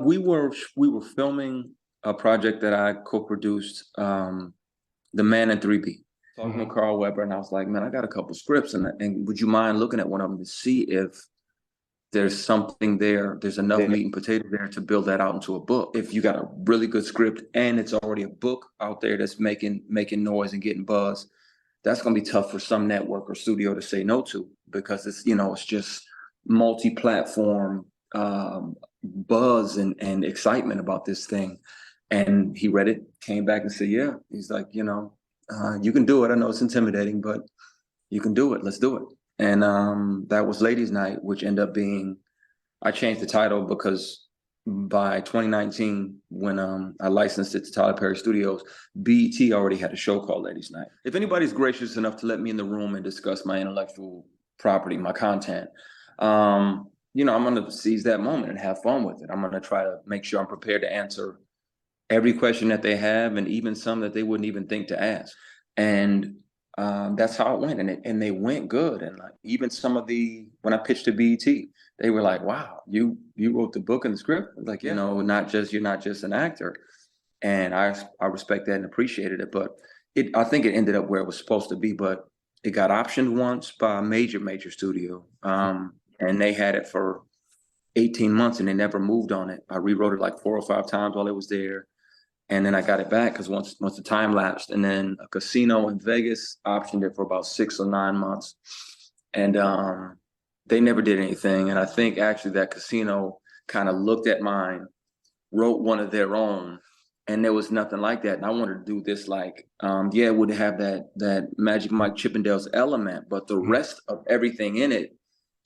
We were filming a project that I co-produced, The Man in 3B. Talking to Carl Weber, and I was like, man, I got a couple scripts, and would you mind looking at one of them to see if there's something there, there's enough meat and potato there to build that out into a book. If you got a really good script and it's already a book out there that's making noise and getting buzz, that's going to be tough for some network or studio to say no to, because it's just multi-platform buzz and excitement about this thing. And he read it, came back and said, yeah. He's like, you can do it. I know it's intimidating, but you can do it. Let's do it. And that was Ladies Night, which ended up being, I changed the title because by 2019, when I licensed it to Tyler Perry Studios, BET already had a show called Ladies Night. If anybody's gracious enough to let me in the room and discuss my intellectual property, my content, I'm going to seize that moment and have fun with it. I'm going to try to make sure I'm prepared to answer every question that they have, and even some that they wouldn't even think to ask. And that's how it went, and they went good. And like, even some of when I pitched to BET, they were like, "Wow, you wrote the book and the script." Like, you're not just an actor. And I respect that and appreciated it. But I think it ended up where it was supposed to be. But it got optioned once by a major studio, and they had it for 18 months, and they never moved on it. I rewrote it like 4 or 5 times while it was there. And then I got it back because once the time lapsed, and then a casino in Vegas optioned it for about 6 or 9 months, and they never did anything. And I think actually that casino kind of looked at mine, wrote one of their own, and there was nothing like that. And I wanted to do this like, it would have that Magic Mike Chippendales element, but the rest of everything in it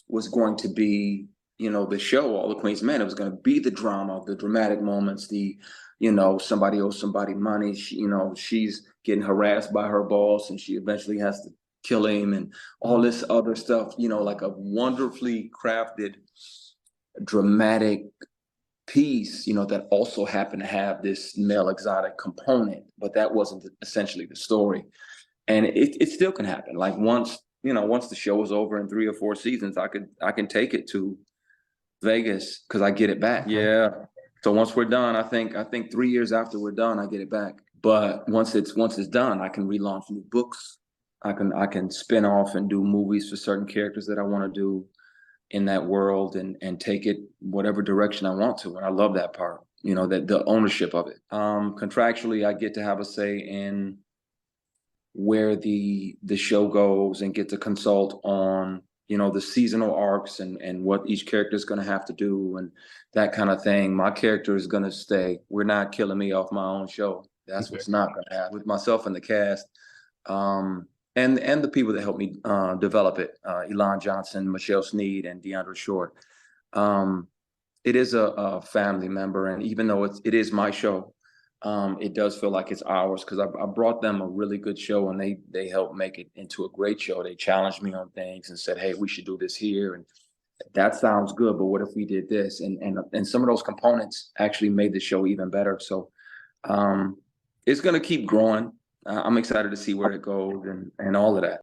was going to be, the show, All the Queen's Men. It was going to be the drama, the dramatic moments, somebody owes somebody money. She's getting harassed by her boss, and she eventually has to kill him, and all this other stuff, like a wonderfully crafted, dramatic piece, that also happened to have this male exotic component, but that wasn't essentially the story. And it still can happen. Like once the show is over in 3 or 4 seasons, I can take it to Vegas because I get it back. Yeah. So once we're done, I think 3 years after we're done, I get it back. But once it's done, I can relaunch new books. I can spin off and do movies for certain characters that I want to do in that world, and take it whatever direction I want to. And I love that part, that the ownership of it. Contractually, I get to have a say in where the show goes, and get to consult on the seasonal arcs and what each character is going to have to do and that kind of thing. My character is going to stay. We're not killing me off my own show. That's what's not going to happen with myself and the cast, and the people that helped me develop it. Elon Johnson, Michelle Sneed, and DeAndre Short. It is a family member, and even though it is my show, it does feel like it's ours, because I brought them a really good show, and they helped make it into a great show. They challenged me on things and said, hey, we should do this here, and that sounds good, but what if we did this? And some of those components actually made the show even better. So it's going to keep growing. I'm excited to see where it goes and all of that.